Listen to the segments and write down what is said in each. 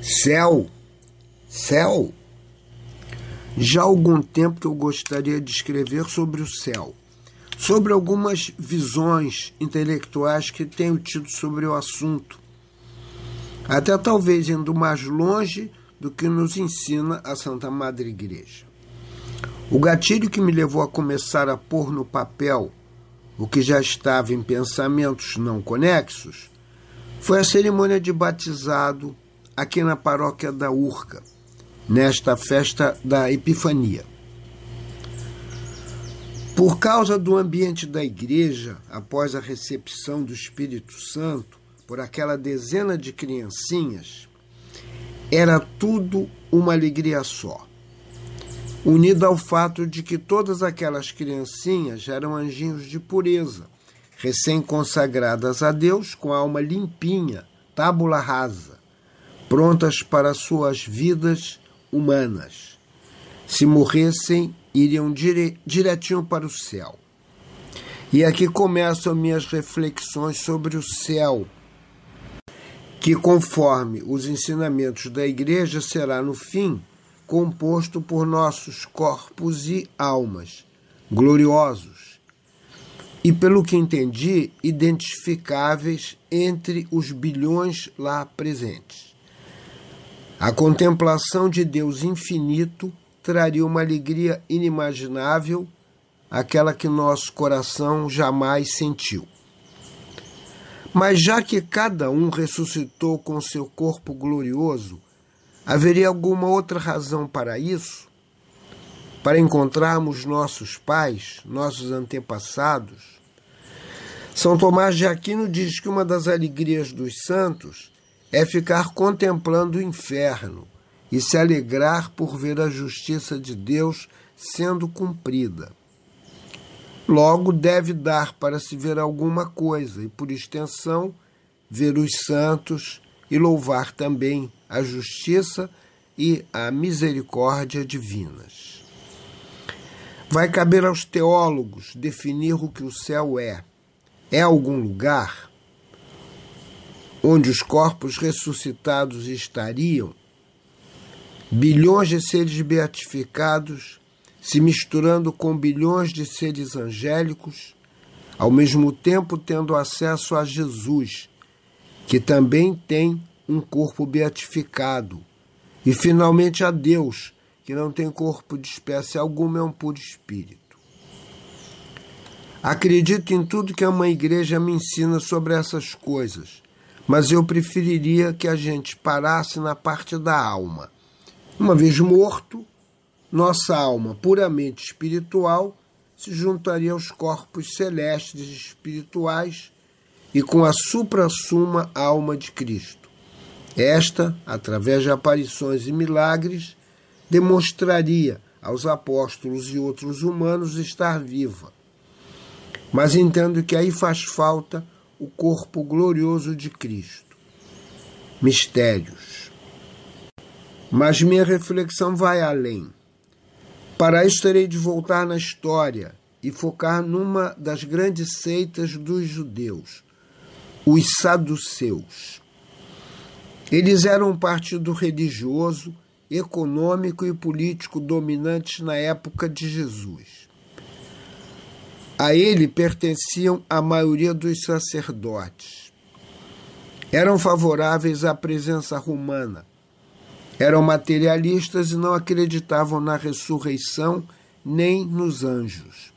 Céu? Céu? Já há algum tempo que eu gostaria de escrever sobre o céu, sobre algumas visões intelectuais que tenho tido sobre o assunto, até talvez indo mais longe do que nos ensina a Santa Madre Igreja. O gatilho que me levou a começar a pôr no papel o que já estava em pensamentos não conexos foi a cerimônia de batizado aqui na paróquia da Urca, nesta festa da Epifania. Por causa do ambiente da igreja, após a recepção do Espírito Santo, por aquela dezena de criancinhas, era tudo uma alegria só, unida ao fato de que todas aquelas criancinhas eram anjinhos de pureza, recém-consagradas a Deus com a alma limpinha, tábula rasa, prontas para suas vidas humanas. Se morressem, iriam direitinho para o céu. E aqui começam minhas reflexões sobre o céu, que, conforme os ensinamentos da Igreja, será, no fim, composto por nossos corpos e almas, gloriosos, e, pelo que entendi, identificáveis entre os bilhões lá presentes. A contemplação de Deus infinito traria uma alegria inimaginável, aquela que nosso coração jamais sentiu. Mas já que cada um ressuscitou com seu corpo glorioso, haveria alguma outra razão para isso? Para encontrarmos nossos pais, nossos antepassados? São Tomás de Aquino diz que uma das alegrias dos santos é ficar contemplando o inferno e se alegrar por ver a justiça de Deus sendo cumprida. Logo, deve dar para se ver alguma coisa e, por extensão, ver os santos e louvar também a justiça e a misericórdia divinas. Vai caber aos teólogos definir o que o céu é. É algum lugar onde os corpos ressuscitados estariam, bilhões de seres beatificados se misturando com bilhões de seres angélicos, ao mesmo tempo tendo acesso a Jesus, que também tem um corpo beatificado, e finalmente a Deus, que não tem corpo de espécie alguma, é um puro espírito. Acredito em tudo que a Mãe Igreja me ensina sobre essas coisas, mas eu preferiria que a gente parasse na parte da alma. Uma vez morto, nossa alma puramente espiritual se juntaria aos corpos celestes e espirituais e com a supra-suma alma de Cristo. Esta, através de aparições e milagres, demonstraria aos apóstolos e outros humanos estar viva. Mas entendo que aí faz falta o corpo glorioso de Cristo. Mistérios. Mas minha reflexão vai além. Para isso terei de voltar na história e focar numa das grandes seitas dos judeus, os saduceus. Eles eram um partido religioso, econômico e político dominante na época de Jesus. A ele pertenciam a maioria dos sacerdotes. Eram favoráveis à presença romana. Eram materialistas e não acreditavam na ressurreição nem nos anjos.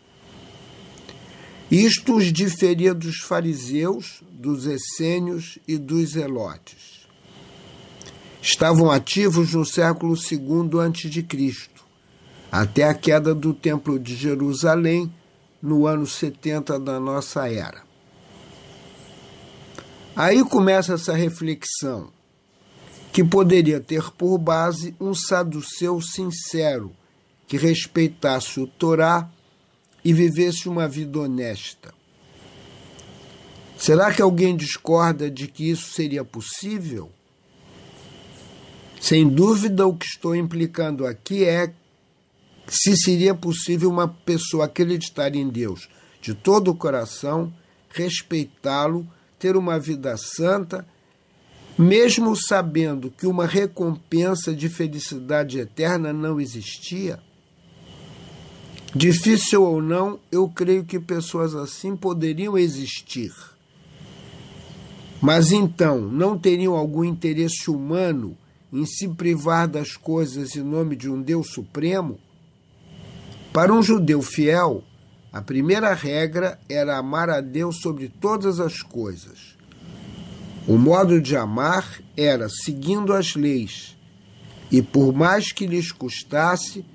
Isto os diferia dos fariseus, dos essênios e dos zelotes. Estavam ativos no século II a.C., até a queda do Templo de Jerusalém, no ano 70 da nossa era. Aí começa essa reflexão, que poderia ter por base um saduceu sincero, que respeitasse o Torá e vivesse uma vida honesta. Será que alguém discorda de que isso seria possível? Sem dúvida, o que estou implicando aqui é se seria possível uma pessoa acreditar em Deus de todo o coração, respeitá-lo, ter uma vida santa mesmo sabendo que uma recompensa de felicidade eterna não existia? Difícil ou não, eu creio que pessoas assim poderiam existir. Mas então, não teriam algum interesse humano em se privar das coisas em nome de um Deus supremo? Para um judeu fiel, a primeira regra era amar a Deus sobre todas as coisas. O modo de amar era seguindo as leis, e por mais que lhes custasse,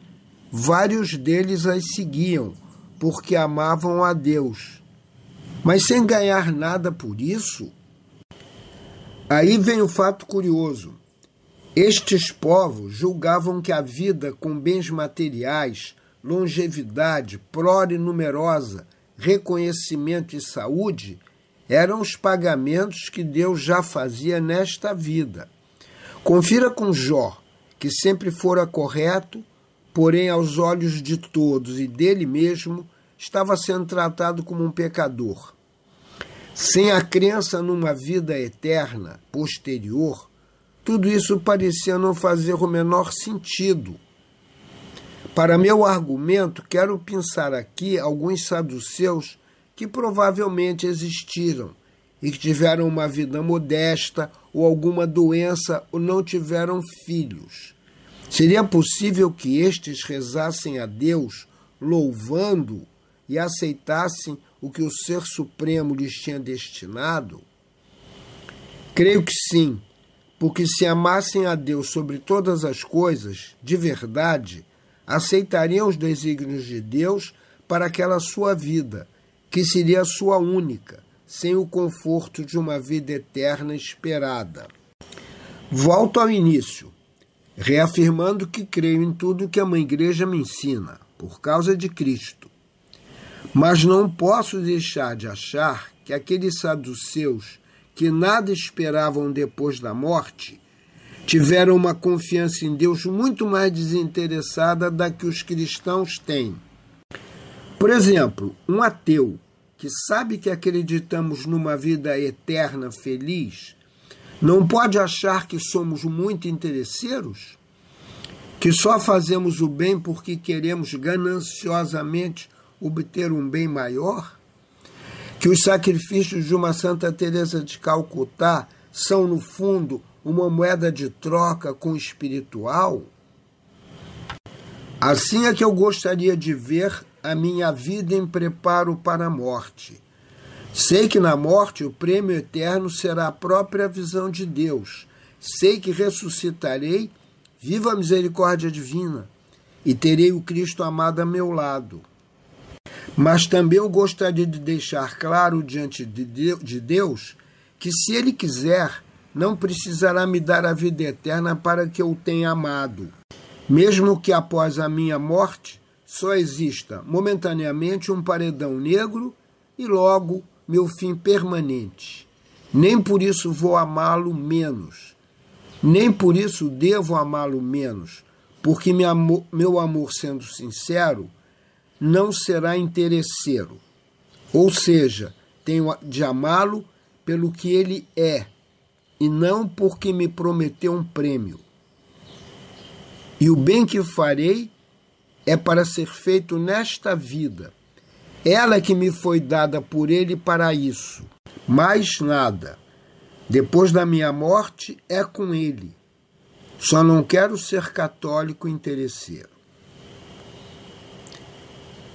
vários deles as seguiam, porque amavam a Deus, mas sem ganhar nada por isso. Aí vem o fato curioso. Estes povos julgavam que a vida com bens materiais, longevidade, prole numerosa, reconhecimento e saúde eram os pagamentos que Deus já fazia nesta vida. Confira com Jó, que sempre fora correto, porém aos olhos de todos e dele mesmo estava sendo tratado como um pecador. Sem a crença numa vida eterna, posterior, tudo isso parecia não fazer o menor sentido. Para meu argumento, quero pensar aqui alguns saduceus que provavelmente existiram e que tiveram uma vida modesta ou alguma doença ou não tiveram filhos. Seria possível que estes rezassem a Deus, louvando e aceitassem o que o Ser Supremo lhes tinha destinado? Creio que sim, porque se amassem a Deus sobre todas as coisas, de verdade, aceitariam os desígnios de Deus para aquela sua vida, que seria a sua única, sem o conforto de uma vida eterna esperada. Volto ao início, reafirmando que creio em tudo que a Mãe Igreja me ensina, por causa de Cristo. Mas não posso deixar de achar que aqueles saduceus que nada esperavam depois da morte tiveram uma confiança em Deus muito mais desinteressada da que os cristãos têm. Por exemplo, um ateu que sabe que acreditamos numa vida eterna feliz, não pode achar que somos muito interesseiros? Que só fazemos o bem porque queremos gananciosamente obter um bem maior? Que os sacrifícios de uma Santa Teresa de Calcutá são, no fundo, uma moeda de troca com o espiritual? Assim é que eu gostaria de ver a minha vida em preparo para a morte. Sei que na morte o prêmio eterno será a própria visão de Deus. Sei que ressuscitarei, viva a misericórdia divina, e terei o Cristo amado a meu lado. Mas também eu gostaria de deixar claro diante de Deus que, se Ele quiser, não precisará me dar a vida eterna para que eu o tenha amado. Mesmo que após a minha morte só exista momentaneamente um paredão negro e logo meu fim permanente. Nem por isso vou amá-lo menos. Nem por isso devo amá-lo menos, porque meu amor, sendo sincero, não será interesseiro. Ou seja, tenho de amá-lo pelo que ele é, e não porque me prometeu um prêmio. E o bem que farei é para ser feito nesta vida. Ela que me foi dada por ele para isso. Mais nada. Depois da minha morte é com ele. Só não quero ser católico interesseiro.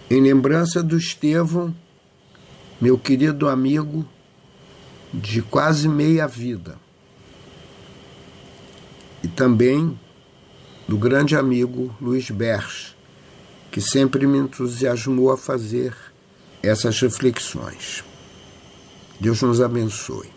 Em lembrança do Estevão, meu querido amigo de quase meia vida. E também do grande amigo Luiz Berch, que sempre me entusiasmou a fazer essas reflexões. Deus nos abençoe.